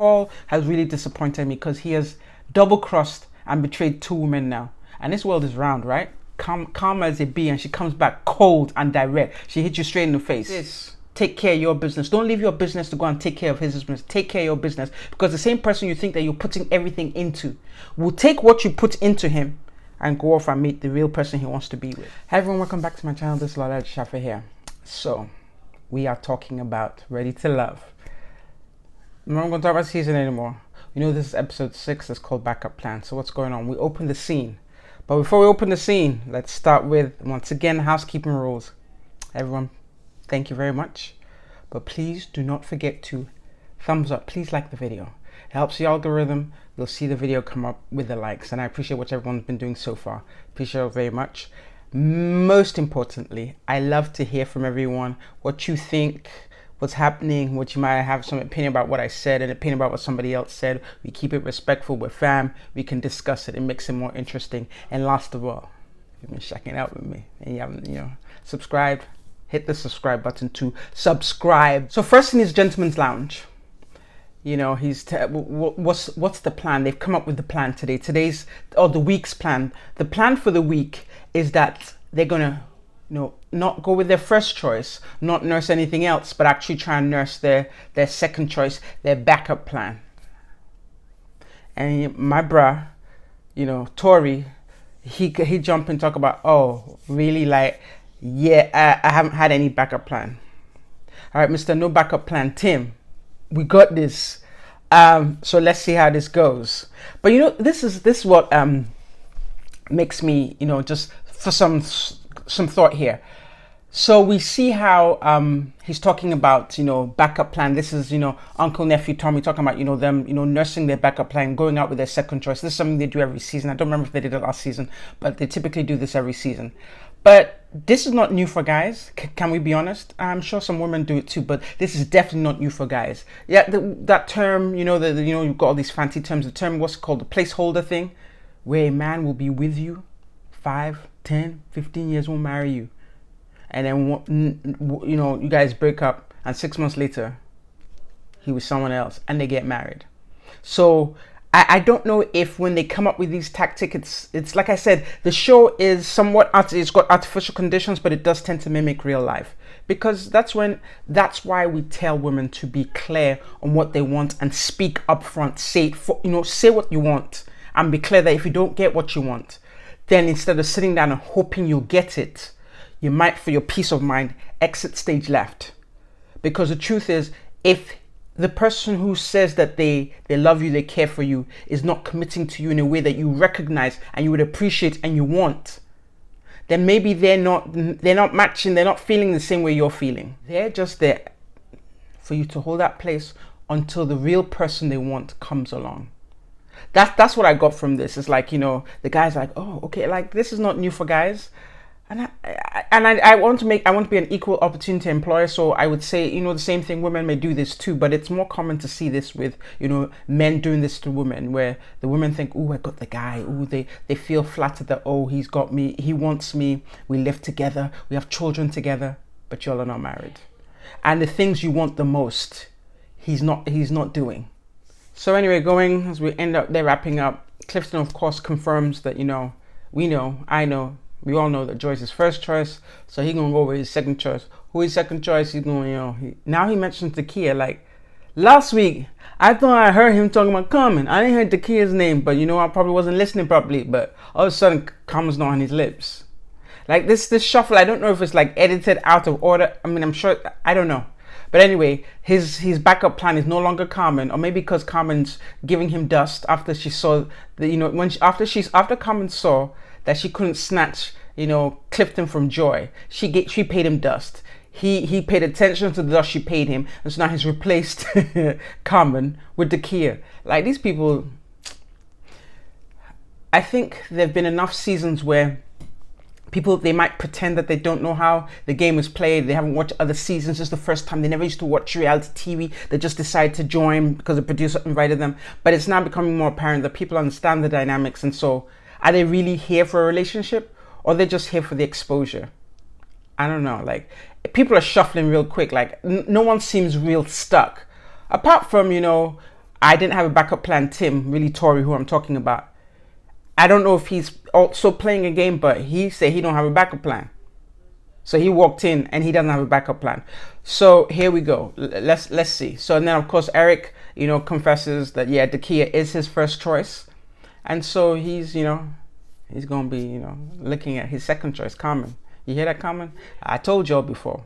Paul has really disappointed me because he has double-crossed and betrayed 2 women now. And this world is round, right? Calm as a bee, and she comes back cold and direct. She hits you straight in the face. Take care of your business. Don't leave your business to go and take care of his business. Take care of your business, because the same person you think that you're putting everything into will take what you put into him and go off and meet the real person he wants to be with. Hey everyone, welcome back to my channel. This is LolaAjisafe here. So we are talking about Ready to Love. I'm not going to talk about season anymore. You know, this is episode 6. It's called Backup Plan. So what's going on? We open the scene. But before we open the scene, let's start with, once again, housekeeping rules. Everyone, thank you very much. But please do not forget to thumbs up. Please like the video. It helps the algorithm. You'll see the video come up with the likes. And I appreciate what everyone's been doing so far. Appreciate it very much. Most importantly, I love to hear from everyone what you think, what's happening, what you might have some opinion about what I said, an opinion about what somebody else said. We keep it respectful. We're fam. We can discuss it. It makes it more interesting. And last of all, if you've been checking out with me and you haven't, subscribed, hit the subscribe button to subscribe. So first in his gentleman's lounge, what's the plan? They've come up with the plan today. The week's plan. The plan for the week is that they're gonna not go with their first choice, not nurse anything else, but actually try and nurse their second choice, their backup plan. And my bruh, Tori, he jump and talk about, oh, really? Like, yeah, I haven't had any backup plan. All right, Mr. No Backup Plan, Tim, we got this. So let's see how this goes. But this is what makes me, just for some thought here. So we see how he's talking about backup plan. This is uncle, nephew, Tommy talking about them nursing their backup plan, going out with their second choice. This is something they do every season. I don't remember if they did it last season, but they typically do this every season. But this is not new for guys. Can we be honest? I'm sure some women do it too, but this is definitely not new for guys. Yeah, that term, you've got all these fancy terms. The term, what's called the placeholder thing, where a man will be with you 5, 10, 15 years, won't marry you. And then, you guys break up, and 6 months later, he was someone else, and they get married. So I don't know if when they come up with these tactics, it's like I said, the show is somewhat, it's got artificial conditions, but it does tend to mimic real life. Because that's why we tell women to be clear on what they want and speak up front. Say what you want and be clear that if you don't get what you want, then instead of sitting down and hoping you'll get it, you might, for your peace of mind, exit stage left. Because the truth is, if the person who says that they love you, they care for you, is not committing to you in a way that you recognize and you would appreciate and you want, then maybe they're not matching, they're not feeling the same way you're feeling. They're just there for you to hold that place until the real person they want comes along. That's what I got from this. It's like, the guy's like, oh, okay, like this is not new for guys. And I want to be an equal opportunity employer. So I would say, the same thing, women may do this too, but it's more common to see this with, men doing this to women, where the women think, oh, I got the guy. Oh, they feel flattered that, oh, he's got me. He wants me. We live together. We have children together, but y'all are not married. And the things you want the most, he's not doing. So anyway, as we end up there wrapping up, Clifton, of course, confirms that, we all know that Joyce's first choice, so he's gonna go with his second choice. Who his second choice? He's going, now he mentions LaKia. Like last week, I thought I heard him talking about Carmen. I didn't hear LaKia's name, but I probably wasn't listening properly. But all of a sudden, Carmen's not on his lips. Like this shuffle, I don't know if it's like edited out of order. I mean, I'm sure, I don't know. But anyway, his backup plan is no longer Carmen, or maybe because Carmen's giving him dust after she saw after Carmen saw that she couldn't snatch, Clifton from Joy. She paid him dust. He paid attention to the dust she paid him, and so now he's replaced Carmen with LaKia. Like these people, I think there've been enough seasons where people, they might pretend that they don't know how the game is played. They haven't watched other seasons. It's the first time. They never used to watch reality TV. They just decided to join because the producer invited them. But it's now becoming more apparent that people understand the dynamics. And so are they really here for a relationship, or they're just here for the exposure? I don't know. Like, people are shuffling real quick. Like, no one seems real stuck. Apart from, I didn't have a backup plan. Tim, really Tori, who I'm talking about. I don't know if he's also playing a game, but he said he don't have a backup plan. So he walked in and he doesn't have a backup plan. So here we go. Let's see. So then of course Eric, confesses that LaKia is his first choice, and so he's he's gonna be looking at his second choice, Carmen. You hear that, Carmen? I told y'all before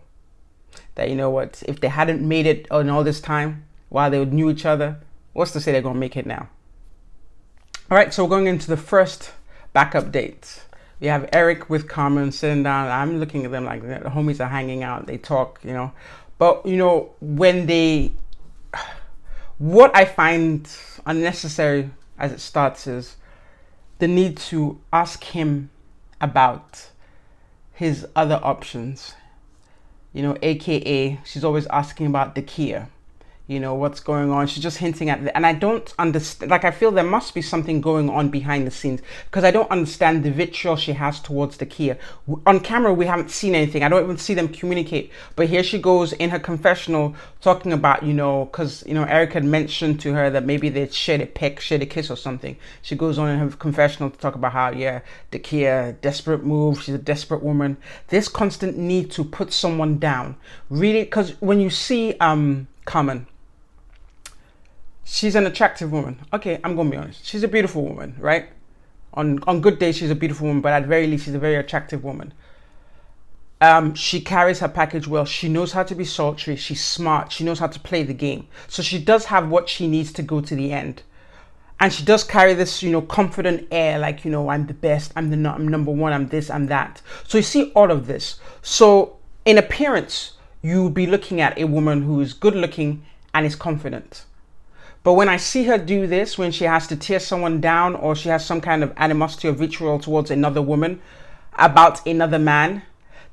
that what, if they hadn't made it in all this time while they knew each other, what's to say they're gonna make it now? All right, so we're going into the first backup date. We have Eric with Carmen sitting down. I'm looking at them like the homies are hanging out. They talk, But, what I find unnecessary as it starts is the need to ask him about his other options. AKA, she's always asking about LaKia. What's going on. She's just hinting at and I don't understand. Like, I feel there must be something going on behind the scenes, because I don't understand the vitriol she has towards LaKia. On camera, we haven't seen anything. I don't even see them communicate. But here she goes in her confessional talking about, because, Eric had mentioned to her that maybe they'd shared a peck, shared a kiss or something. She goes on in her confessional to talk about how, LaKia, desperate move. She's a desperate woman. This constant need to put someone down. Really, because when you see Carmen, she's an attractive woman. Okay, I'm gonna be honest. She's a beautiful woman, right? On good days, she's a beautiful woman, but at very least, she's a very attractive woman. She carries her package well. She knows how to be sultry. She's smart. She knows how to play the game. So she does have what she needs to go to the end. And she does carry this, confident air, like, I'm the best, I'm number one, I'm this, I'm that. So you see all of this. So in appearance, you'll be looking at a woman who is good looking and is confident. But when I see her do this, when she has to tear someone down, or she has some kind of animosity or vitriol towards another woman about another man,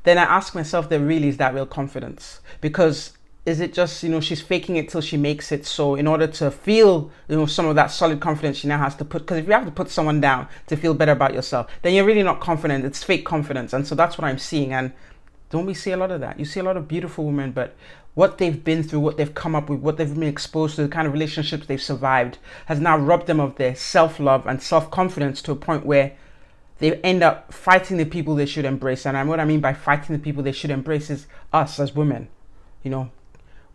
then I ask myself, there really is that real confidence? Because is it just, she's faking it till she makes it? So in order to feel, some of that solid confidence, she now has to put, because if you have to put someone down to feel better about yourself, then you're really not confident. It's fake confidence. And so that's what I'm seeing. And don't we see a lot of that? You see a lot of beautiful women, but what they've been through, what they've come up with, what they've been exposed to, the kind of relationships they've survived, has now robbed them of their self-love and self-confidence to a point where they end up fighting the people they should embrace. And what I mean by fighting the people they should embrace is us as women.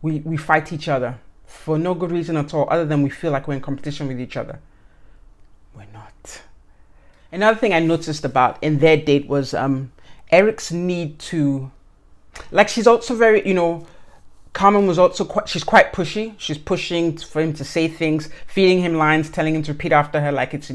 We fight each other for no good reason at all, other than we feel like we're in competition with each other. We're not. Another thing I noticed about in their date was Eric's need to, like, she's also very, Carmen was also she's quite pushy. She's pushing for him to say things, feeding him lines, telling him to repeat after her, like it's,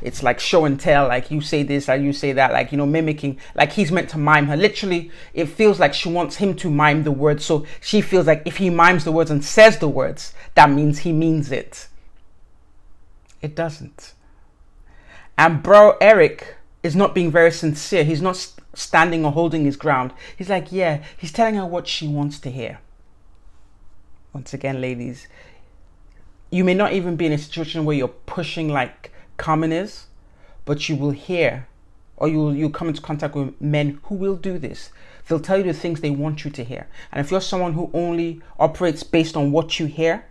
it's like show and tell, like you say this, like you say that, like, mimicking, like he's meant to mime her. Literally, it feels like she wants him to mime the words. So she feels like if he mimes the words and says the words, that means he means it. It doesn't. And bro, Eric is not being very sincere. He's not standing or holding his ground. He's like, he's telling her what she wants to hear. Once again, ladies, you may not even be in a situation where you're pushing like Carmen is, but you will hear, or you'll come into contact with men who will do this. They'll tell you the things they want you to hear. And if you're someone who only operates based on what you hear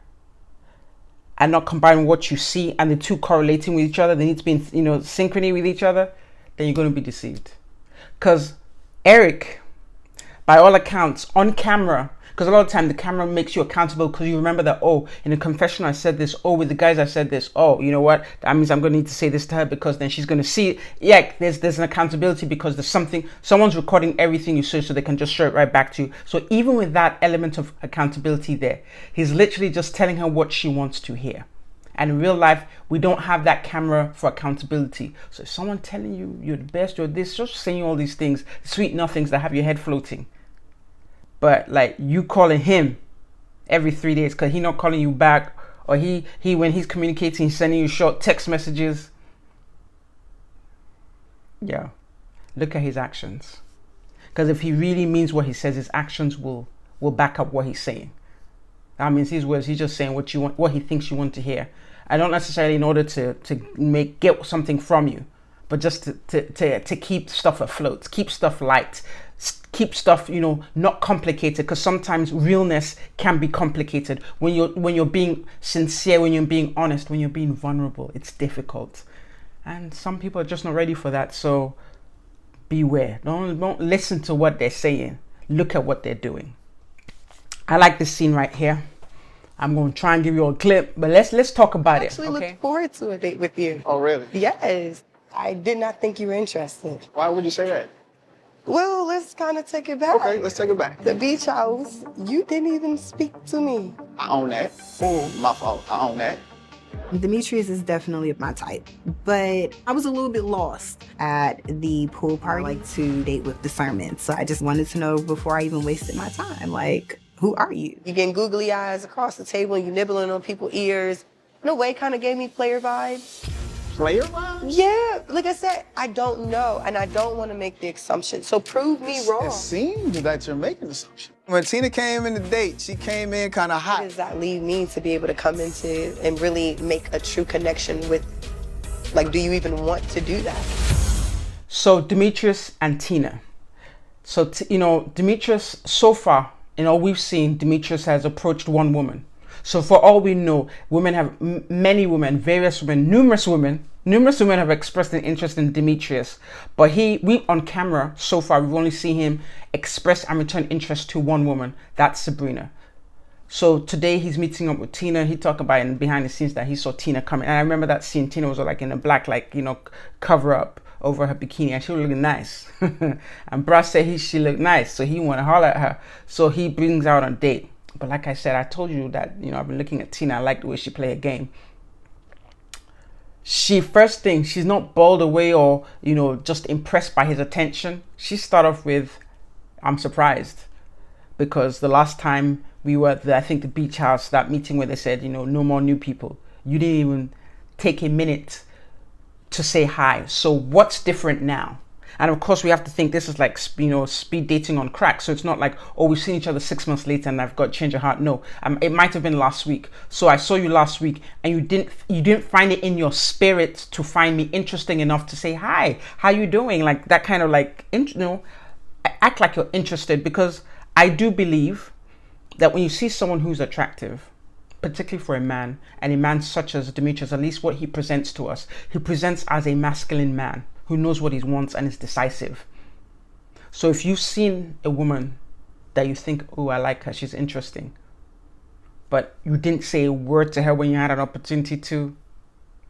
and not combining what you see, and the two correlating with each other, they need to be in, synchrony with each other, then you're going to be deceived. Because Eric, by all accounts, on camera, because a lot of the time the camera makes you accountable, because you remember that, in a confession I said this, with the guys I said this, you know what, that means I'm going to need to say this to her, because then she's going to see it. There's an accountability, because there's someone's recording everything you say, so they can just show it right back to you. So even with that element of accountability there, he's literally just telling her what she wants to hear. And in real life, we don't have that camera for accountability. So if someone telling you you're the best, you're this, just saying all these things, sweet nothings that have your head floating. But like you calling him every 3 days because he not calling you back, or he when he's communicating, he's sending you short text messages. Yeah, look at his actions. Because if he really means what he says, his actions will back up what he's saying. That means his words, he's just saying what he thinks you want to hear. And not necessarily in order to get something from you, but just to keep stuff afloat, keep stuff light, keep stuff, not complicated, because sometimes realness can be complicated. When you're being sincere, when you're being honest, when you're being vulnerable, it's difficult. And some people are just not ready for that. So beware. Don't listen to what they're saying. Look at what they're doing. I like this scene right here. I'm going to try and give you a clip, but let's talk about it. Actually, look forward to a date with you. Oh, really? Yes. I did not think you were interested. Why would you say that? Well, let's kind of take it back. Okay, let's take it back. The beach house, you didn't even speak to me. I own that. Oh, my fault. I own that. Demetrius is definitely my type, but I was a little bit lost at the pool party. I like to date with discernment, so I just wanted to know before I even wasted my time, like, who are you? You getting googly eyes across the table and you nibbling on people's ears. In a way, kind of gave me player vibes. Player vibes? Yeah, like I said, I don't know, and I don't want to make the assumption. So prove me wrong. It seems that you're making assumptions. When Tina came in the date, she came in kind of hot. How does that leave me to be able to come into and really make a true connection with, like, do you even want to do that? So Demetrius and Tina. So, Demetrius, so far, in all we've seen, Demetrius has approached one woman. So for all we know, many women, various women, numerous women have expressed an interest in Demetrius. But we on camera, so far, we've only seen him express and return interest to one woman. That's Sabrina. So today he's meeting up with Tina. He talked about in behind the scenes that he saw Tina coming. And I remember that scene, Tina was like in a black, cover up over her bikini, and she was looking nice. And Brad said she looked nice, so he wanted to holler at her. So he brings her out on a date. But like I said, I told you that, I've been looking at Tina. I like the way she play a game. She's not bowled away or, just impressed by his attention. She started off with, I'm surprised. Because the last time we were at, I think, the beach house, that meeting where they said, no more new people. You didn't even take a minute to say hi. So what's different now? And of course, we have to think this is like, speed dating on crack. So it's not like, oh, we've seen each other 6 months later and I've got to change your heart. No, it might have been last week. So I saw you last week and you didn't find it in your spirit to find me interesting enough to say, hi, how you doing? Like that kind of act like you're interested, because I do believe that when you see someone who's attractive, particularly for a man, and a man such as Demetrius, at least what he presents to us, he presents as a masculine man who knows what he wants and is decisive. So if you've seen a woman that you think, oh, I like her, she's interesting, but you didn't say a word to her when you had an opportunity to,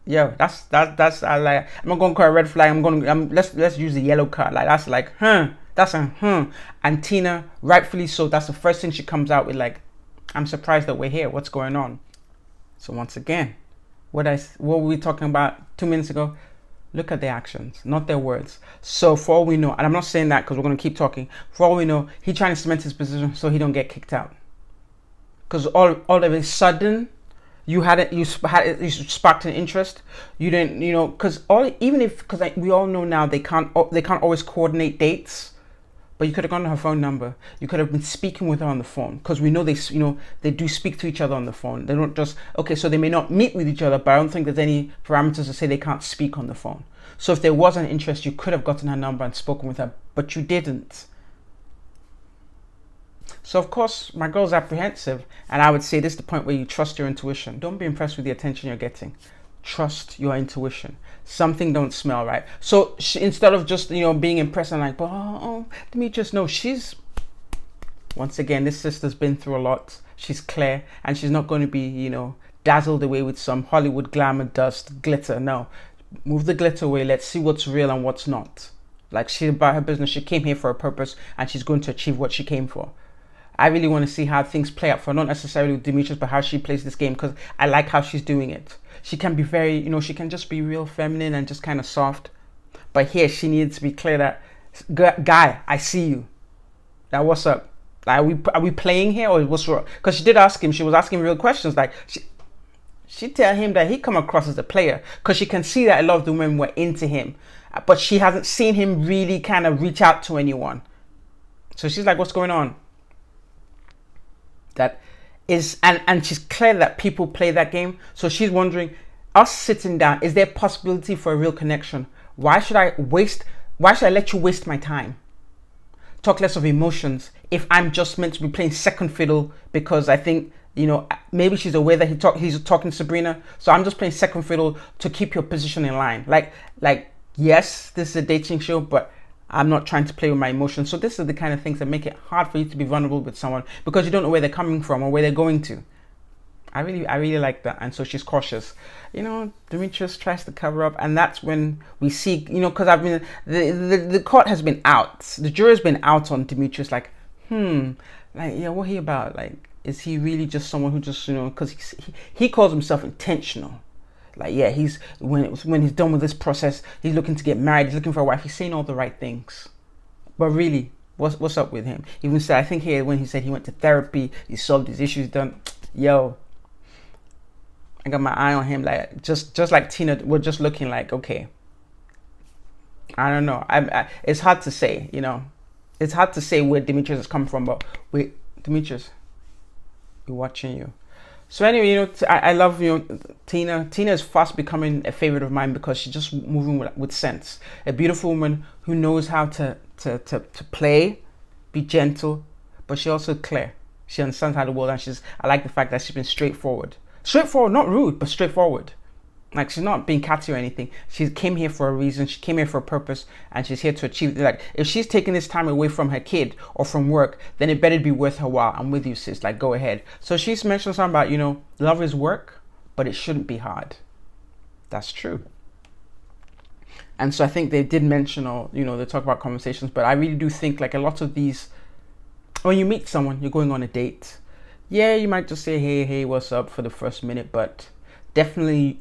that's I'm not gonna call it a red flag. Let's use the yellow card. Like that's like, that's a And Tina, rightfully so, that's the first thing she comes out with, like, I'm surprised that we're here. What's going on? So once again, what were we talking about 2 minutes ago? Look at their actions, not their words. So for all we know, and I'm not saying that because we're going to keep talking, for all we know, he's trying to cement his position so he don't get kicked out. Because all of a sudden, you sparked an interest. You didn't, because we all know now they can't always coordinate dates. But you could have gone to her phone number. You could have been speaking with her on the phone, because we know they do speak to each other on the phone. They don't just, okay, so they may not meet with each other, but I don't think there's any parameters to say they can't speak on the phone. So if there was an interest, you could have gotten her number and spoken with her, but you didn't. So of course, my girl's apprehensive, and I would say this is the point where you trust your intuition. Don't be impressed with the attention you're getting. Trust your intuition. Something don't smell right. So instead of just being impressed and like, oh, Demetrius, no, she's, once again, this sister's been through a lot. She's clear, and she's not going to be dazzled away with some Hollywood glamour, dust, glitter. No, move the glitter away. Let's see what's real and what's not. Like, she's about her business. She came here for a purpose, and she's going to achieve what she came for. I really want to see how things play out for not necessarily with Demetrius, but how she plays this game, because I like how she's doing it. She can be very, she can just be real feminine and just kind of soft. But here, she needs to be clear that, guy, I see you. Now, what's up? Are we playing here, or what's wrong? Because she did ask him, she was asking real questions. Like, she tell him that he come across as a player, because she can see that a lot of the women were into him. But she hasn't seen him really kind of reach out to anyone. So she's like, what's going on? That is, and she's clear that people play that game. So she's wondering, us sitting down, is there a possibility for a real connection? Why should I let you waste my time talk less of emotions if I'm just meant to be playing second fiddle because I think, you know, maybe she's aware that he's talking to Sabrina, so I'm just playing second fiddle to keep your position in line. Like yes, this is a dating show, but I'm not trying to play with my emotions. So this is the kind of things that make it hard for you to be vulnerable with someone because you don't know where they're coming from or where they're going to. I really like that. And so she's cautious. You know, Demetrius tries to cover up, and that's when we see, you know, because I've been, the court has been out. The jury's been out on Demetrius, like, like, yeah, what he about? Like, is he really just someone who just, you know, because he calls himself intentional. Like, yeah, he's, when he's done with this process, he's looking to get married, he's looking for a wife, he's saying all the right things. But really, what's up with him? Even said, I think here, when he said he went to therapy, he solved his issues, done, yo, I got my eye on him, like just like Tina, we're just looking like, okay, I don't know. It's hard to say, you know. It's hard to say where Demetrius has come from, but wait, Demetrius, we're watching you. So anyway, you know, I love, you know, Tina. Tina is fast becoming a favorite of mine because she's just moving with sense. A beautiful woman who knows how to play, be gentle, but she also clear. She understands how the world, and I like the fact that she's been straightforward. Straightforward, not rude, but straightforward. Like, she's not being catty or anything. She came here for a reason. She came here for a purpose, and she's here to achieve. Like, if she's taking this time away from her kid or from work, then it better be worth her while. I'm with you, sis. Like, go ahead. So she's mentioned something about, you know, love is work, but it shouldn't be hard. That's true. And so I think they did mention, or, you know, they talk about conversations, but I really do think, like, a lot of these, when you meet someone, you're going on a date. Yeah, you might just say, hey, what's up for the first minute, but definitely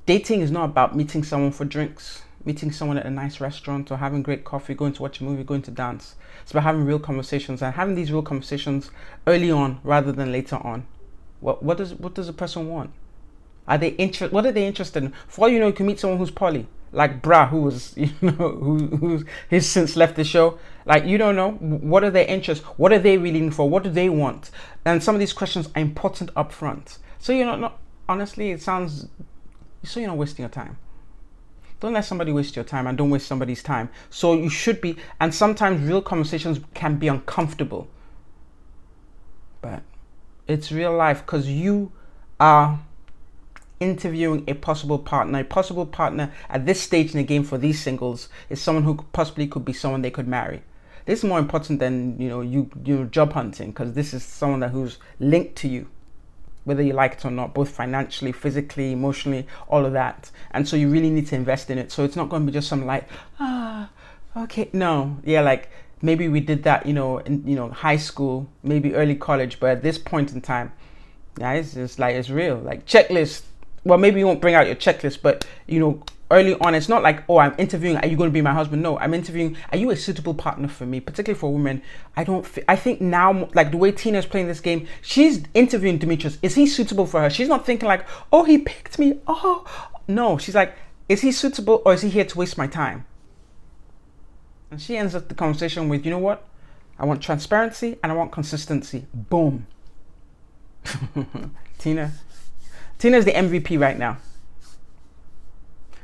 dating is not about meeting someone for drinks, meeting someone at a nice restaurant or having great coffee, going to watch a movie, going to dance. It's about having real conversations and having these real conversations early on rather than later on. What does a person want? What are they interested in? For all you know, you can meet someone who's poly, like Bra, who was, you know, who's he's since left the show. Like, you don't know, what are their interests? What are they really in for? What do they want? And some of these questions are important up front. So you're not honestly, it sounds, so you're not wasting your time. Don't let somebody waste your time, and don't waste somebody's time. So you should be, and sometimes real conversations can be uncomfortable, but it's real life, because you are interviewing a possible partner. A possible partner at this stage in the game for these singles is someone who possibly could be someone they could marry. This is more important than, you know, you job hunting, because this is someone who's linked to you, whether you like it or not, both financially, physically, emotionally, all of that. And so you really need to invest in it. So it's not going to be just some like, okay, no, yeah, like maybe we did that, you know, in, you know, high school, maybe early college, but at this point in time, yeah, it's just like, it's real, like checklist. Well, maybe you won't bring out your checklist, but, you know, early on, it's not like, oh, I'm interviewing, are you going to be my husband? No, I'm interviewing, are you a suitable partner for me? Particularly for women. I think now, like the way Tina's playing this game, she's interviewing Demetrius. Is he suitable for her? She's not thinking like, oh, he picked me. Oh, no. She's like, is he suitable, or is he here to waste my time? And she ends up the conversation with, you know what? I want transparency and I want consistency. Boom. Tina's the MVP right now.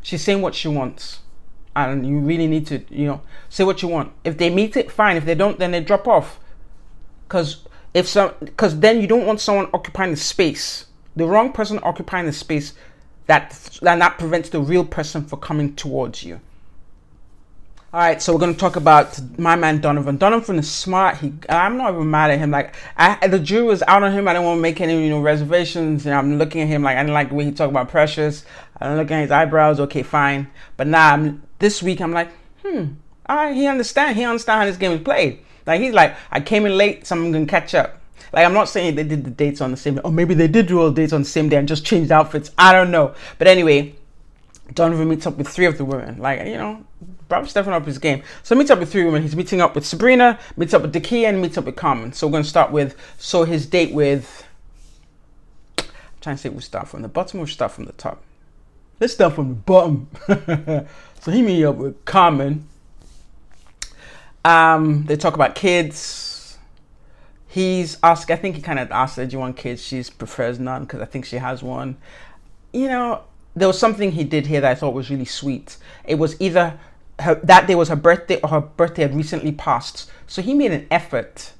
She's saying what she wants, and you really need to, you know, say what you want. If they meet it, fine. If they don't, then they drop off. Because then you don't want someone occupying the space, the wrong person occupying the space, that prevents the real person from coming towards you. All right, so we're going to talk about my man Donovan. Donovan is smart. I'm not even mad at him. Like, the jury was out on him. I didn't want to make any, you know, reservations. And I'm looking at him like, I didn't like the way he talked about Precious. I'm looking at his eyebrows. Okay, fine. But now this week I'm like, all right, he understands how this game is played. Like, he's like, I came in late, so I'm going to catch up. Like, I'm not saying they did the dates on the same day. Or maybe they did do all the dates on the same day and just changed outfits. I don't know. But anyway, Donovan meets up with 3 of the women. Like, you know, Bob's stepping up his game. So meets up with 3 women. He's meeting up with Sabrina, meets up with LaKia, and meets up with Carmen. So we're going to start with, his date with, I'm trying to say we start from the bottom or we start from the top. Let's start from the bottom. So he meets up with Carmen. They talk about kids. He's asked, I think he kind of asked her, do you want kids? She prefers none because I think she has one. You know, there was something he did here that I thought was really sweet. It was either that day was her birthday, or her birthday had recently passed. So he made an effort,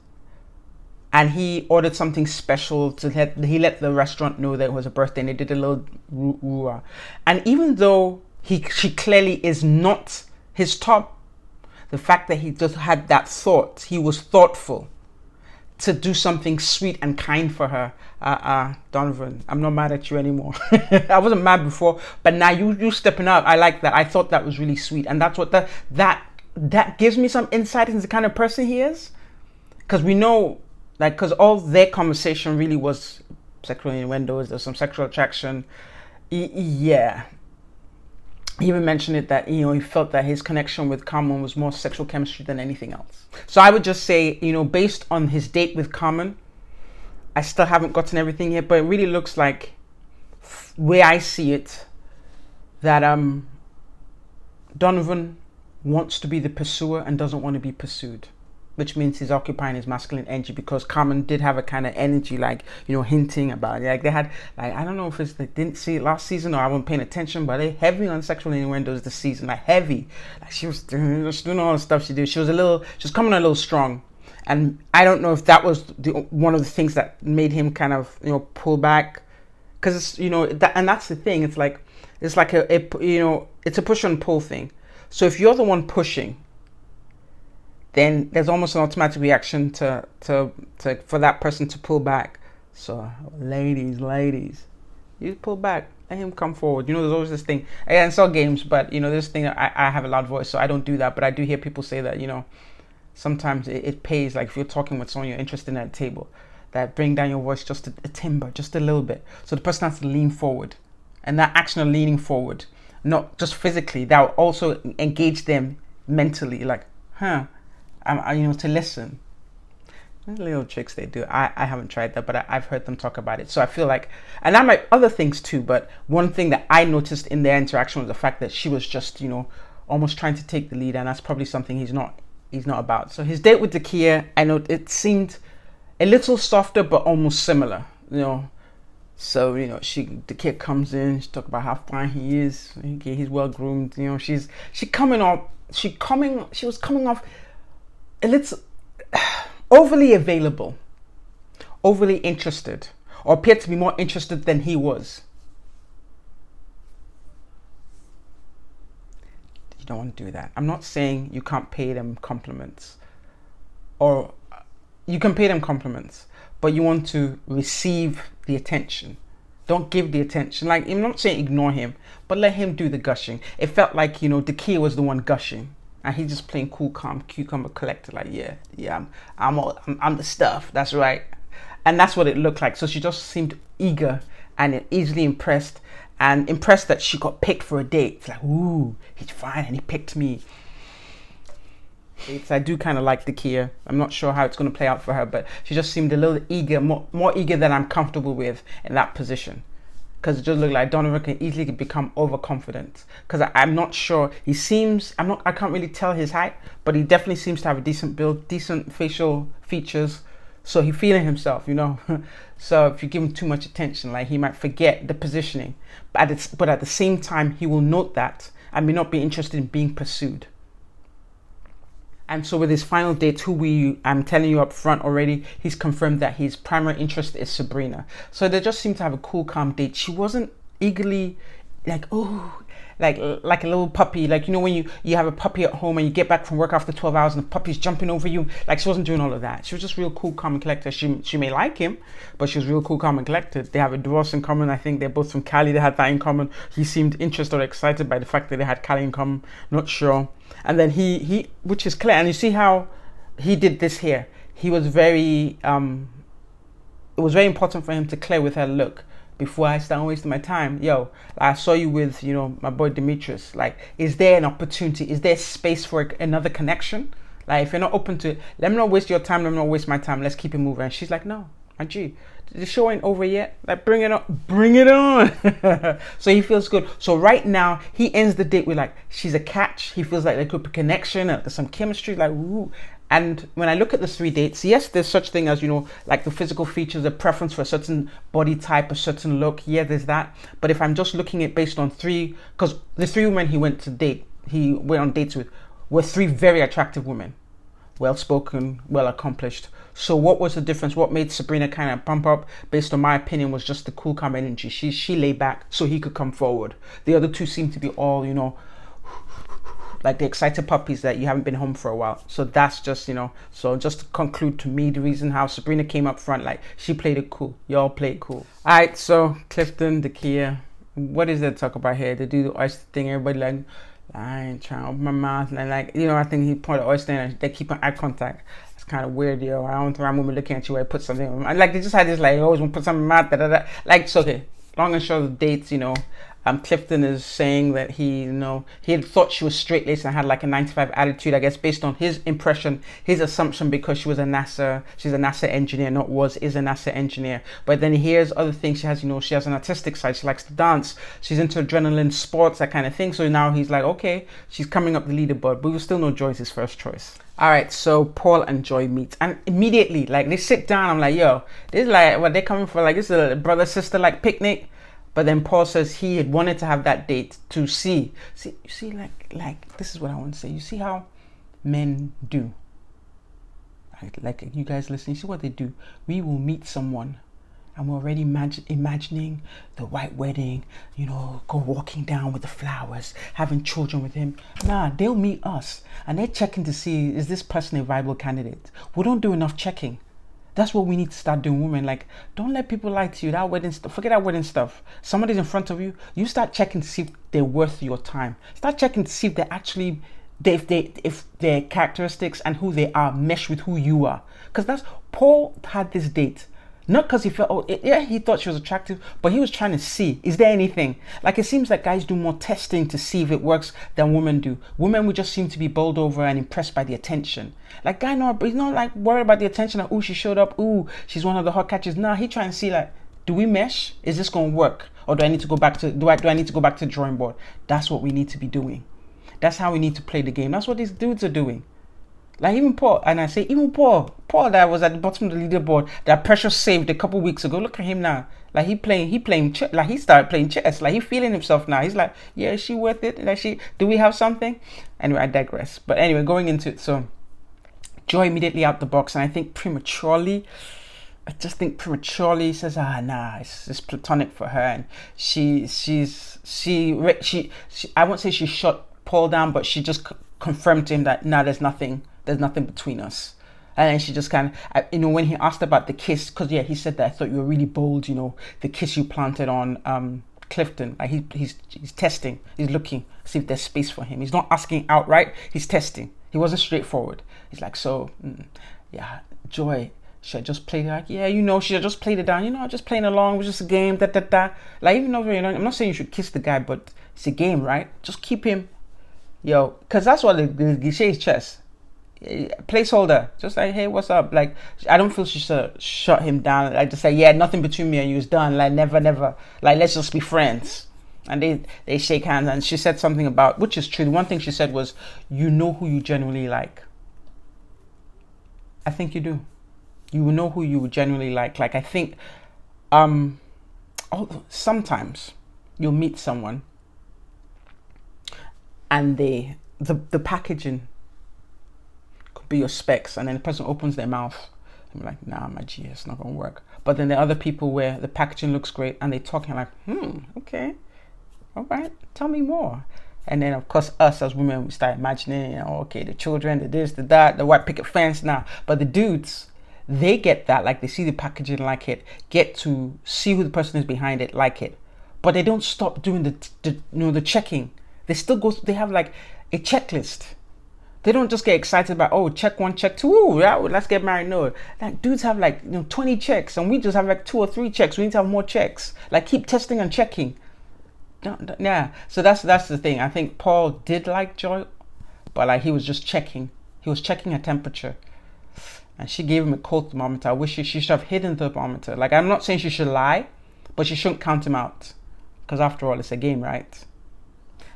and he ordered something special he let the restaurant know that it was a birthday, and they did a little rua. And even though she clearly is not his top, the fact that he just had that thought, he was thoughtful to do something sweet and kind for her. Donovan, I'm not mad at you anymore. I wasn't mad before, but now you stepping up. I like that. I thought that was really sweet, and that's what that gives me some insight into the kind of person he is. Because we know, like, because all their conversation really was sexual innuendos. There's some sexual attraction. Yeah. He even mentioned it that, he felt that his connection with Carmen was more sexual chemistry than anything else. So I would just say, based on his date with Carmen, I still haven't gotten everything yet, but it really looks like, where I see it, that Donovan wants to be the pursuer and doesn't want to be pursued, which means he's occupying his masculine energy, because Carmen did have a kind of energy, like, hinting about it. Like, they had, like, I don't know if they didn't see it last season or I wasn't paying attention, but they heavy on sexual innuendos this season, like heavy. Like, she was doing all the stuff she did. She was coming a little strong. And I don't know if that was one of the things that made him kind of, pull back. Because, and that's the thing. It's like it's a push and pull thing. So if you're the one pushing, then there's almost an automatic reaction to for that person to pull back. So ladies, you pull back, let him come forward. There's always this thing. Again, it's all games, but this thing, I have a loud voice, so I don't do that. But I do hear people say that, sometimes it pays, like if you're talking with someone you're interested in at a table, that bring down your voice just a timbre, just a little bit. So the person has to lean forward. And that action of leaning forward, not just physically, that will also engage them mentally, like, to listen. Little tricks they do. I haven't tried that, but I've heard them talk about it. So I feel like, and that might other things too, but one thing that I noticed in their interaction was the fact that she was just, almost trying to take the lead, and that's probably something he's not about. So his date with LaKia, I know it seemed a little softer, but almost similar, So, LaKia comes in, she talk about how fine he is. Okay, he's well groomed. She was coming off a little overly available, overly interested, or appeared to be more interested than he was. You don't want to do that. I'm not saying you can't pay them compliments, or you can pay them compliments, but you want to receive the attention. Don't give the attention. Like, I'm not saying ignore him, but let him do the gushing. It felt like, LaKia was the one gushing, and he's just playing cool, calm, cucumber collector. Like, yeah, I'm the stuff. That's right. And that's what it looked like. So she just seemed eager and easily impressed, and impressed that she got picked for a date. It's like, ooh, he's fine and he picked me. I do kind of like LaKia. I'm not sure how it's going to play out for her, but she just seemed a little eager, more eager than I'm comfortable with in that position. Because it just looked like Donovan can easily become overconfident. Because I'm not sure. I can't really tell his height, but he definitely seems to have a decent build, decent facial features. So he's feeling himself, So if you give him too much attention, like, he might forget the positioning. But at the same time, he will note that and may not be interested in being pursued. And so with his final date, I'm telling you up front already, he's confirmed that his primary interest is Sabrina. So they just seem to have a cool, calm date. She wasn't eagerly like, oh, like a little puppy. Like, when you have a puppy at home and you get back from work after 12 hours and the puppy's jumping over you. Like, she wasn't doing all of that. She was just real cool, calm, and collected. She may like him, but she was real cool, calm, and collected. They have a divorce in common. I think they're both from Cali. They had that in common. He seemed interested or excited by the fact that they had Cali in common. Not sure. And then he which is clear, and you see how he did this here. He was very it was very important for him to clear with her, look, before I start wasting my time, I saw you with my boy Demetrius. Like, is there an opportunity, is there space for another connection? Like, if you're not open to it, let me not waste your time, let me not waste my time, let's keep it moving. And she's like, no, G, the show ain't over yet. Like, bring it on. So he feels good. So right now he ends the date with, like, she's a catch. He feels like there could be connection, there's some chemistry, like, woo. And when I look at the 3 dates, yes, there's such thing as, like the physical features, a preference for a certain body type, a certain look. Yeah, there's that. But if I'm just looking at based on 3, because the 3 women he went to date, he went on dates with were 3 very attractive women, well spoken, well accomplished. So what was the difference? What made Sabrina kind of pump up, based on my opinion, was just the cool, calm energy. She lay back so he could come forward. The other 2 seemed to be all, you know, like the excited puppies that you haven't been home for a while. So that's just, you know, so just to conclude, to me, the reason how Sabrina came up front, like she played it cool. Y'all played cool. All right, so Clifton, LaKia, what is there to talk about here? They do the oyster thing. Everybody like, I ain't trying to open my mouth. And like, you know, I think he pointed oyster and they keep an eye contact. It's kind of weird, yo. I don't remember looking at you where I put something on. Like, they just had this, like, always want to put something in my mouth, da, da, da. Like, it's okay. Long and short of the dates, you know, Clifton is saying that he, you know, he had thought she was straight-laced and had like a 9-to-5 attitude, I guess, based on his impression, his assumption, because she's a NASA engineer, is a NASA engineer. But then he hears other things. She has, you know, she has an artistic side. She likes to dance. She's into adrenaline, sports, that kind of thing. So now he's like, okay, she's coming up the leaderboard, but we still know Joy's his first choice. All right, so Paul and Joy meet, and immediately, like, they sit down. I'm like, yo, this is like what they're coming for, like, this is a brother sister like picnic. But then Paul says he had wanted to have that date to see, you see, like this is what I want to say. You see how men do. Like you guys listening, you see what they do. We will meet someone and we're already imagining the white wedding, you know, go walking down with the flowers, having children with him. Nah, they'll meet us and they're checking to see, is this person a viable candidate? We don't do enough checking. That's what we need to start doing, women. Like, don't let people lie to you. That wedding stuff, forget that wedding stuff. Somebody's in front of you. You start checking to see if they're worth your time. Start checking to see if they're actually, if their characteristics and who they are mesh with who you are. Because that's, Paul had this date. Not because he felt, he thought she was attractive, but he was trying to see, is there anything? Like, it seems like guys do more testing to see if it works than women do. Women, we just seem to be bowled over and impressed by the attention. Like, guy, no, but he's not like worried about the attention. Like, ooh, she showed up. Ooh, she's one of the hot catches. Nah, he trying to see, like, do we mesh? Is this going to work? Or do I need to go back to, do I need to go back to the drawing board? That's what we need to be doing. That's how we need to play the game. That's what these dudes are doing. Like, even Paul, and I say, even Paul that was at the bottom of the leaderboard, that Precious saved a couple weeks ago. Look at him now. Like, he started playing chess. Like, he feeling himself now. He's like, yeah, is she worth it? Like, do we have something? Anyway, I digress. But anyway, going into it, so Joy immediately out the box, and I think prematurely says, nah, it's platonic for her, and she I won't say she shut Paul down, but she just confirmed to him that, nah, there's nothing between us. And then she just kind of, you know, when he asked about the kiss, because yeah, he said that, I thought you were really bold, you know, the kiss you planted on Clifton. Like, he's testing, he's looking, see if there's space for him. He's not asking outright, he's testing. He wasn't straightforward. He's like, so yeah, Joy, she had just played it, like, yeah, you know, she had just played it down, you know, just playing along, it was just a game, like, even though, you know, I'm not saying you should kiss the guy, but it's a game, right? Just keep him, yo, because that's what the say is chess. Placeholder, just like, hey, what's up? Like, I don't feel she should shut him down. Like, just say, yeah, nothing between me and you is done. Like, never, like, let's just be friends. And they shake hands, and she said something about, which is true, the one thing she said was, you know who you genuinely like. I think you do. You will know who you genuinely like. Like, I think sometimes you'll meet someone and the packaging could be your specs, and then the person opens their mouth and be like, nah, my G, it's not gonna work. But then there are other people where the packaging looks great and they talking like, okay, all right, tell me more. And then of course us as women, we start imagining, you know, okay, the children, the this, the that, the white picket fence now. But the dudes, they get that, like, they see the packaging, like it, get to see who the person is behind it, like it. But they don't stop doing the checking. They still go, they have like a checklist. They don't just get excited about, oh, check 1, check 2, ooh, yeah, let's get married. No, like, dudes have like, you know, 20 checks, and we just have like 2 or 3 checks. We need to have more checks. Like, keep testing and checking. Yeah, so that's the thing. I think Paul did like Joy, but like, he was just checking. He was checking her temperature, and she gave him a cold thermometer. I wish she should have hidden the thermometer. Like, I'm not saying she should lie, but she shouldn't count him out, because after all, it's a game, right?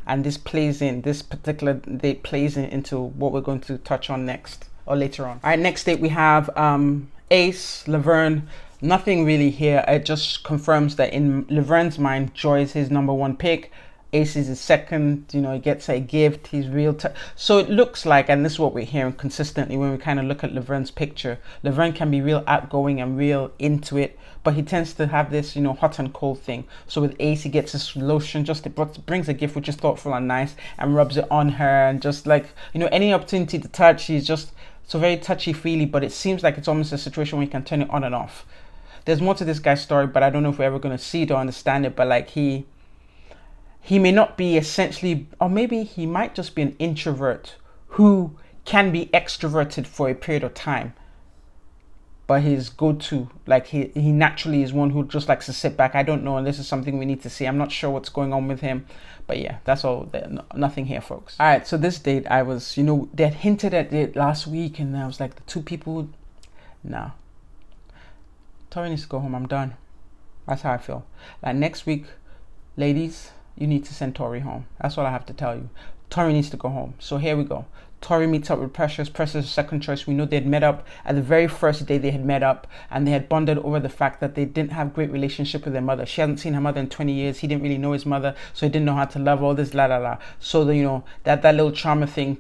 And this particular date plays into what we're going to touch on next, or later on. All right, next date we have Ace, Lavern. Nothing really here. It just confirms that in Lavern's mind, Joy is his #1 pick. Ace is his second, you know, he gets a gift, he's real. So it looks like, and this is what we're hearing consistently when we kind of look at Lavern's picture. Lavern can be real outgoing and real into it, but he tends to have this, you know, hot and cold thing. So with Ace, he gets this lotion, just it brings a gift which is thoughtful and nice, and rubs it on her, and just like, you know, any opportunity to touch, he's just so very touchy-feely, but it seems like it's almost a situation where you can turn it on and off. There's more to this guy's story, but I don't know if we're ever going to see it or understand it, but like he may not be essentially, or maybe he might just be an introvert who can be extroverted for a period of time. But his go-to, like he naturally is one who just likes to sit back. I don't know, and this is something we need to see. I'm not sure what's going on with him. But yeah, that's all. Nothing here, folks. All right, so this date, I was, you know, they had hinted at it last week, and I was like, the two people, no. Tori needs to go home. I'm done. That's how I feel. Like next week, ladies, you need to send Tori home. That's all I have to tell you. Tori needs to go home. So here we go. Tori meets up with Precious. Precious' second choice. We know they had met up at the very first day they had met up, and they had bonded over the fact that they didn't have great relationship with their mother. She hadn't seen her mother in 20 years. He didn't really know his mother, so he didn't know how to love, all this la la la. So you know, that little trauma thing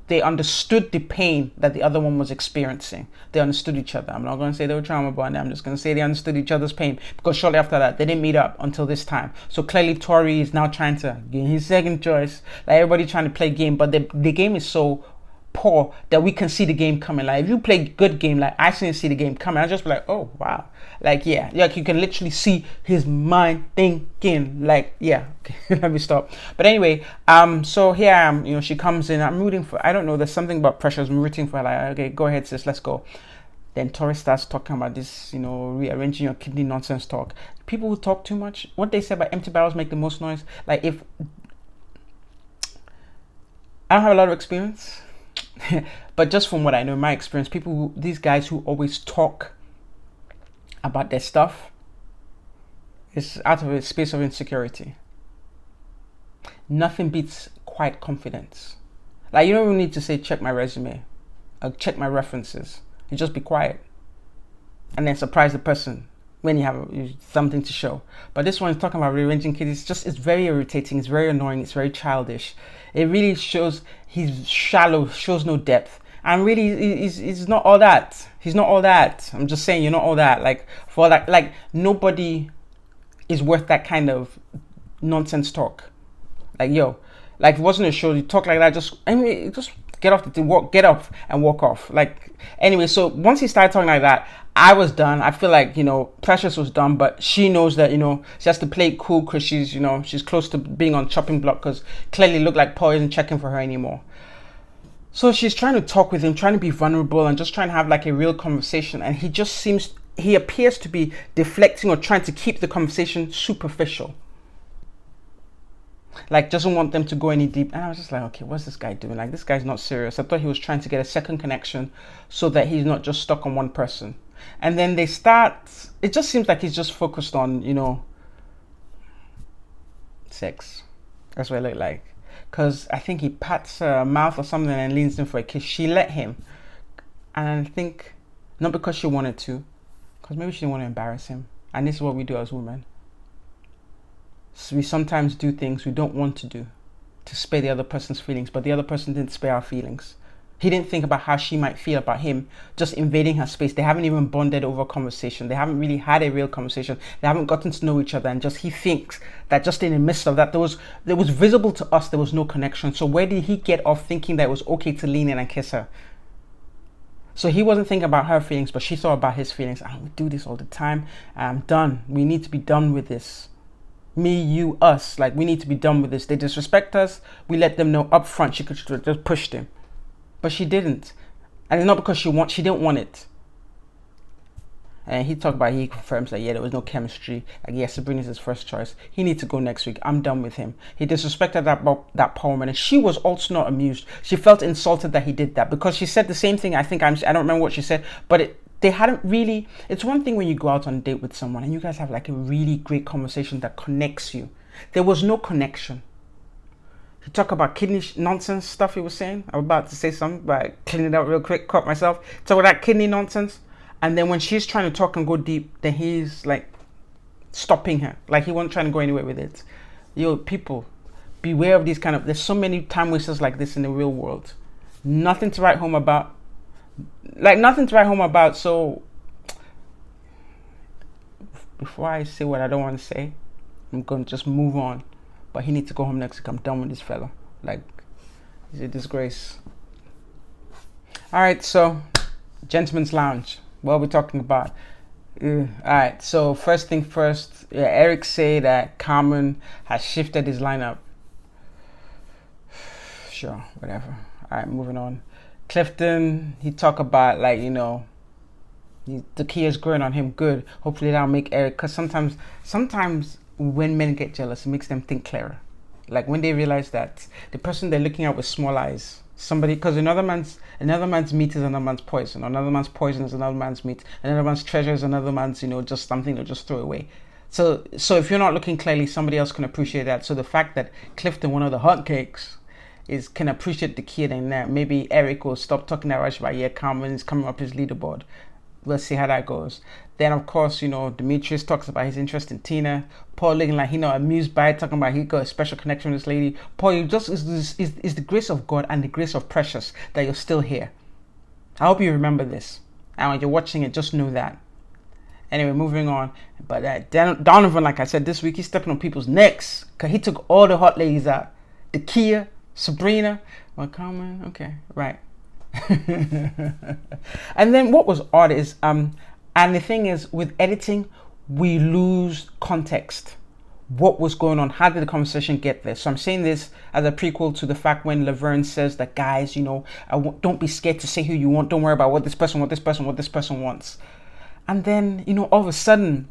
they understood the pain that the other one was experiencing. They understood each other. I'm not going to say they were trauma bonded. I'm just going to say they understood each other's pain, because shortly after that, they didn't meet up until this time. So clearly Tori is now trying to get his second choice. Like everybody trying to play game, but the game is so poor that we can see the game coming. Like if you play good game, like I didn't see the game coming, I just be like, oh wow, like yeah, like you can literally see his mind thinking, like yeah, okay. Let me stop. But anyway, so here I am, you know, she comes in, I'm rooting for, I don't know, there's something about Precious, I'm rooting for her, like okay, go ahead sis, let's go. Then Tori starts talking about this, you know, rearranging your kidney nonsense talk. People who talk too much, what they say about empty barrels make the most noise. Like if I don't have a lot of experience, but just from what I know, my experience, these guys who always talk about their stuff, is out of a space of insecurity. Nothing beats quiet confidence. Like you don't even need to say check my resume or check my references. You just be quiet and then surprise the person when you have something to show. But this one is talking about rearranging kids. It's very irritating. It's very annoying. It's very childish. It really shows he's shallow, shows no depth. And really, he's not all that. He's not all that. I'm just saying, you're not all that. Like, for that, like, nobody is worth that kind of nonsense talk. Like, yo, like, if it wasn't a show, you talk like that, just get off get up and walk off. Like, anyway, so once he started talking like that, I was done. I feel like, you know, Precious was done, but she knows that, you know, she has to play it cool because she's, you know, she's close to being on chopping block, because clearly looked like Paul isn't checking for her anymore. So she's trying to talk with him, trying to be vulnerable and just trying to have like a real conversation. And he appears to be deflecting or trying to keep the conversation superficial. Like, doesn't want them to go any deep. And I was just like, okay, what's this guy doing? Like, this guy's not serious. I thought he was trying to get a second connection so that he's not just stuck on one person. And then it just seems like he's just focused on, you know, sex. That's what it looked like. Because I think he pats her mouth or something and leans in for a kiss. She let him. And I think, not because she wanted to, because maybe she didn't want to embarrass him. And this is what we do as women. So we sometimes do things we don't want to do to spare the other person's feelings, but the other person didn't spare our feelings. He didn't think about how she might feel about him just invading her space. They haven't even bonded over a conversation. They haven't really had a real conversation. They haven't gotten to know each other, and just he thinks that just in the midst of that, there was visible to us there was no connection. So where did he get off thinking that it was okay to lean in and kiss her? So he wasn't thinking about her feelings, but she thought about his feelings. We do this all the time. I'm done. We need to be done with this. Me, you, us. Like, we need to be done with this. They disrespect us. We let them know up front. She could just push them. But she didn't. And it's not because she didn't want it. And he confirms that, yeah, there was no chemistry. Like, yeah, Sabrina's his first choice. He needs to go next week. I'm done with him. He disrespected that poor woman. And she was also not amused. She felt insulted that he did that. Because she said the same thing. I don't remember what she said. But they hadn't really. It's one thing when you go out on a date with someone and you guys have like a really great conversation that connects you. There was no connection. He talked about kidney nonsense stuff he was saying. I'm about to say something, but I cleaned it up real quick, caught myself. Talk about that kidney nonsense. And then when she's trying to talk and go deep, then he's like stopping her. Like he wasn't trying to go anywhere with it. Yo, people, beware of these kind of, there's so many time wasters like this in the real world. Nothing to write home about. Like, nothing to write home about. So before I say what I don't want to say, I'm going to just move on. But he needs to go home next week. I'm done with this fella. Like, he's a disgrace. All right, so Gentleman's Lounge. What are we talking about? All right, so first thing first, Eric said that Carmen has shifted his lineup. Sure, whatever. All right, moving on. Clifton, he talked about, like, you know, the key is growing on him. Good. Hopefully that'll make Eric, because sometimes when men get jealous, it makes them think clearer. Like when they realize that the person they're looking at with small eyes, somebody, because another man's meat is another man's poison. Another man's poison is another man's meat. Another man's treasure is another man's, you know, just something to just throw away. So if you're not looking clearly, somebody else can appreciate that. So the fact that Clifton, one of the hotcakes, can appreciate the kid, and that maybe Eric will stop talking that much about, Carmen is coming up his leaderboard. Let's see how that goes. Then of course, you know, Demetrius talks about his interest in Tina. Paul looking like, amused by it, talking about he got a special connection with this lady. Paul, you just is the grace of God and the grace of Precious that you're still here. I hope you remember this, and when you're watching it, just know that. Anyway, moving on. But Donovan, like I said, this week he's stepping on people's necks because he took all the hot ladies out. LaKia, Sabrina, Carmen, okay, right. And then what was odd is, and the thing is, with editing, we lose context. What was going on? How did the conversation get there? So I'm saying this as a prequel to the fact when Lavern says that, guys, you know, don't be scared to say who you want. Don't worry about what this person wants. And then, you know, all of a sudden,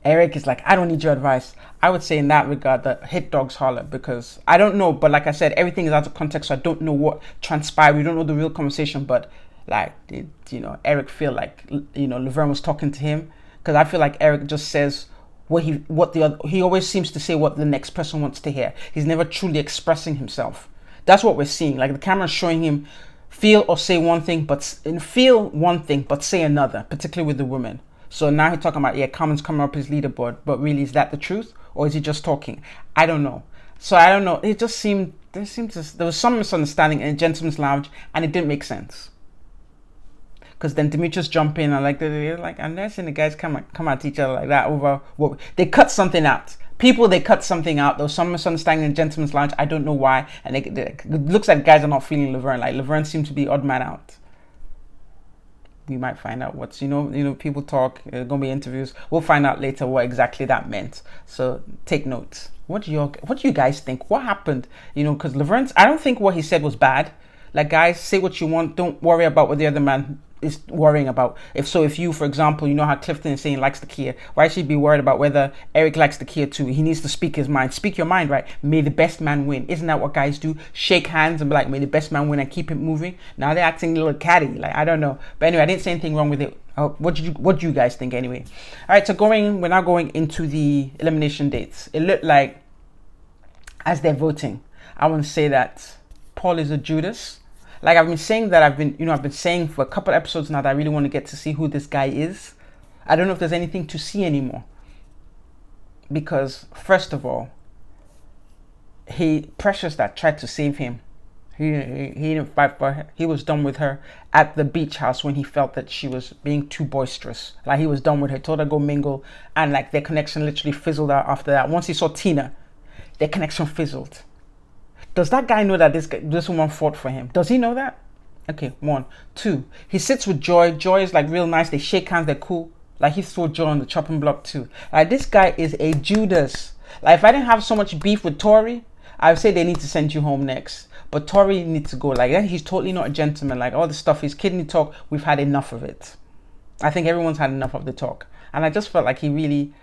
Eric is like, I don't need your advice. I would say in that regard that hit dogs holler, because I don't know, but like I said, everything is out of context, so I don't know what transpired. We don't know the real conversation, but like, did, you know, Eric feel like, you know, Lavern was talking to him? Because I feel like Eric just says he always seems to say what the next person wants to hear. He's never truly expressing himself. That's what we're seeing. Like the camera's showing him feel one thing, but say another, particularly with the women. So now he's talking about, Carmen's coming up his leaderboard, but really, is that the truth, or is he just talking? I don't know. So I don't know. It just seemed there was some misunderstanding in Gentleman's Lounge, and it didn't make sense. Because then Demetrius jump in and I'm not seeing the guys come at each other like that over what they cut something out. They cut something out. There was some misunderstanding in Gentleman's Lounge. I don't know why, and it looks like guys are not feeling Lavern. Like Lavern seems to be odd man out. We might find out what's, you know, people talk, there's going to be interviews. We'll find out later what exactly that meant. So take notes. What do you guys think? What happened? You know, because Lavern, I don't think what he said was bad. Like, guys, say what you want. Don't worry about what the other man is worrying about. If you, for example, you know how Clifton is saying likes LaKia, why should he be worried about whether Eric likes LaKia too? He needs to speak his mind. Speak your mind, right? May the best man win. Isn't that what guys do? Shake hands and be like, may the best man win, and keep it moving. Now they're acting a little catty. Like, I don't know. But anyway, I didn't say anything wrong with it. What do you guys think anyway? All right, so we're now going into the elimination dates. It looked like, as they're voting, I want to say that Paul is a Judas. Like I've been saying that I've been saying for a couple episodes now that I really want to get to see who this guy is. I don't know if there's anything to see anymore. Because first of all, Precious that tried to save him. He didn't fight for her. He was done with her at the beach house when he felt that she was being too boisterous. Like he was done with her, told her to go mingle, and like their connection literally fizzled out after that. Once he saw Tina, their connection fizzled. Does that guy know that this woman fought for him? Does he know that? Okay, 1. 2, he sits with Joy. Joy is like real nice. They shake hands. They're cool. Like he threw Joy on the chopping block too. Like this guy is a Judas. Like if I didn't have so much beef with Tori, I would say they need to send you home next. But Tori needs to go. Like that, he's totally not a gentleman. Like all the stuff, his kidney talk, we've had enough of it. I think everyone's had enough of the talk. And I just felt like he really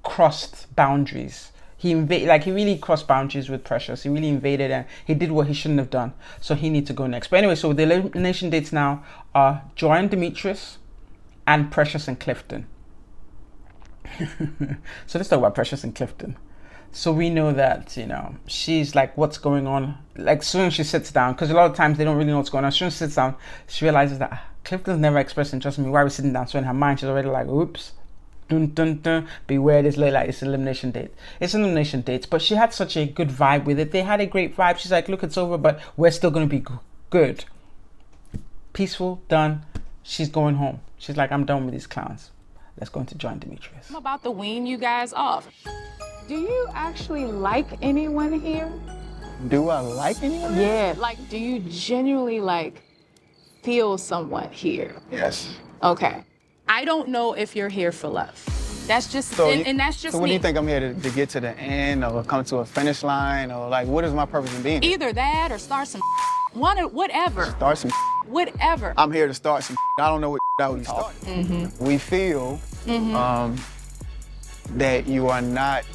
crossed boundaries. He really crossed boundaries with Precious. He really invaded and he did what he shouldn't have done. So he needs to go next. But anyway, so the elimination dates now are Joy and Demetrius and Precious and Clifton. So let's talk about Precious and Clifton. So we know that, you know, she's like, what's going on? Like as soon as she sits down, because a lot of times they don't really know what's going on. As soon as she sits down, she realizes that Clifton's never expressed interest in me. Why are we sitting down? So in her mind, she's already like, oops. Dun, dun, dun. Beware this late, like it's elimination date. It's elimination dates, but she had such a good vibe with it. They had a great vibe. She's like, look, it's over, but we're still gonna be good. Peaceful, done. She's going home. She's like, I'm done with these clowns. Let's go into join Demetrius. I'm about to wean you guys off. Do you actually like anyone here? Do I like anyone? Yeah, like, do you genuinely, like, feel someone here? Yes. Okay. I don't know if you're here for love. That's just, So, and that's just so what me. do you think I'm here to get to the end or come to a finish line or like what is my purpose in being here? Either that or start some one or whatever. Start some Whatever. I'm here to start some I don't know what I would start. We feel that you are not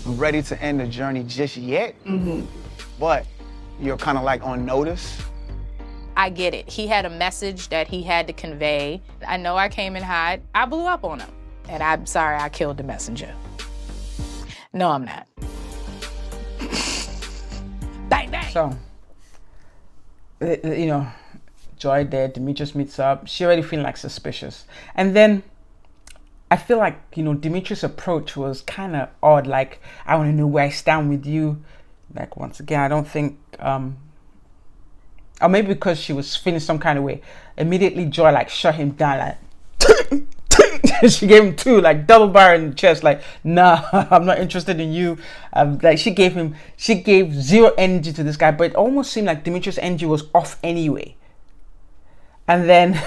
ready to end the journey just yet, but you're kind of like on notice. I get it. He had a message that he had to convey. I know I came in hot. I blew up on him. And I'm sorry I killed the messenger. No, I'm not. Bang, bang. So, you know, Joy there, Demetrius meets up. She already feeling like suspicious. And then I feel like, you know, Demetrius' approach was kind of odd. Like, I want to know where I stand with you. Like, once again, I don't think, or maybe because she was feeling some kind of way. Immediately, Joy, like, shut him down, like, she gave him 2, like, double bar in the chest, like, nah, I'm not interested in you. Like, she gave 0 energy to this guy, but it almost seemed like Demetrius' energy was off anyway. And then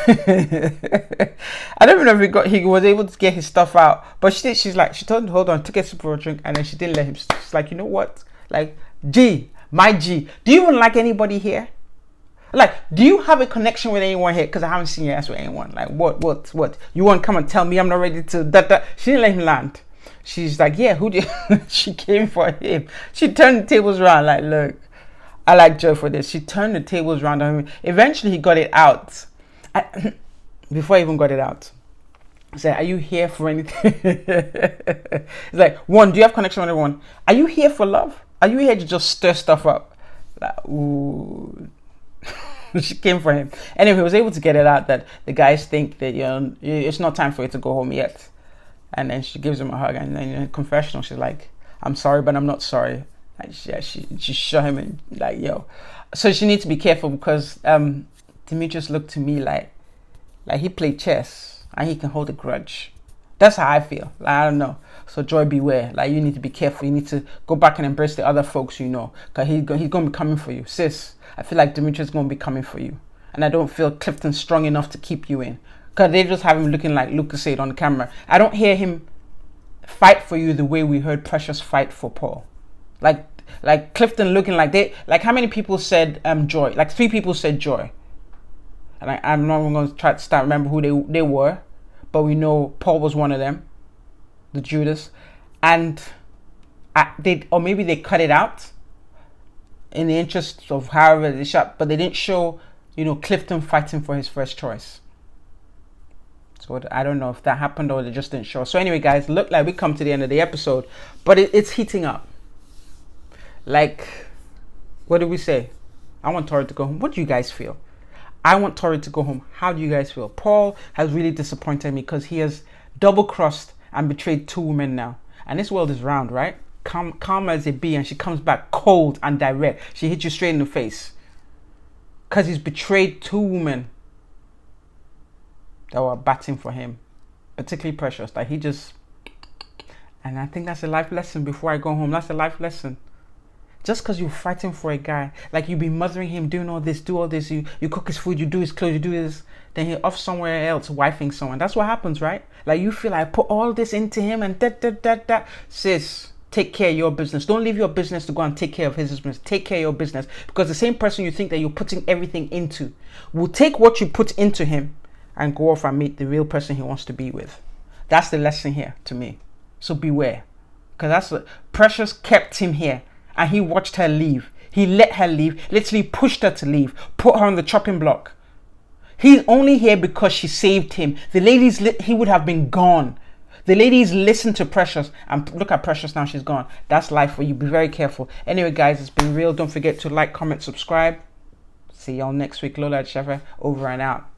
I don't even know if he was able to get his stuff out, but she told him, hold on, took a sip of a drink, and then she didn't let him. She's like, you know what? Like, my G, do you even like anybody here? Like, do you have a connection with anyone here? Because I haven't seen your ass with anyone. Like, what? You want to come and tell me I'm not ready to that? She didn't let him land. She's like, yeah, who did? She came for him. She turned the tables around. Like, look, I like Joe for this. She turned the tables around on him. Eventually, he got it out. Before I even got it out, he said, are you here for anything? It's like, 1, do you have connection with everyone? Are you here for love? Are you here to just stir stuff up? Like, ooh. She came for him. Anyway, he was able to get it out that the guys think that, you know, it's not time for you to go home yet. And then she gives him a hug, and then in a confessional, she's like, I'm sorry, but I'm not sorry. Like, she shot him and like, yo. So she needs to be careful because Demetrius looked to me like he played chess and he can hold a grudge. That's how I feel. Like, I don't know. So Joy, beware. Like, you need to be careful. You need to go back and embrace the other folks you know, because he's going to be coming for you. Sis, I feel like Demetrius is going to be coming for you. And I don't feel Clifton strong enough to keep you in. Because they just have him looking like Lucas said on camera. I don't hear him fight for you the way we heard Precious fight for Paul. Like Clifton looking like how many people said Joy? Like 3 people said Joy. And I'm not even going to try to start remember who they were. But we know Paul was one of them. The Judas. And maybe they cut it out in the interest of however they shot, but they didn't show, you know, Clifton fighting for his first choice. So I don't know if that happened or they just didn't show. So anyway, guys, look like we come to the end of the episode, but it's heating up. Like, what did we say? I want Tori to go home. What do you guys feel? I want Tori to go home. How do you guys feel? Paul has really disappointed me because he has double-crossed and betrayed 2 women now. And this world is round, right? Calm as a bee, and she comes back cold and direct. She hits you straight in the face. Because he's betrayed 2 women that were batting for him. Particularly Precious. Like, he just... And I think that's a life lesson before I go home. That's a life lesson. Just because you're fighting for a guy, like you've been mothering him, doing all this, you cook his food, you do his clothes, you do this, then he's off somewhere else, wifing someone. That's what happens, right? Like, you feel like I put all this into him and that. Sis, take care of your business. Don't leave your business to go and take care of his business. Take care of your business, because the same person you think that you're putting everything into will take what you put into him and go off and meet the real person he wants to be with. That's the lesson here to me. So beware, because that's what Precious kept him here. And he watched her leave. He let her leave, literally pushed her to leave, put her on the chopping block. He's only here because she saved him. The ladies, he would have been gone. The ladies listened to Precious, and look at Precious now, she's gone. That's life for you. Be very careful. Anyway, guys, it's been real. Don't forget to like, comment, subscribe. See y'all next week. LolaAjisafe, over and out.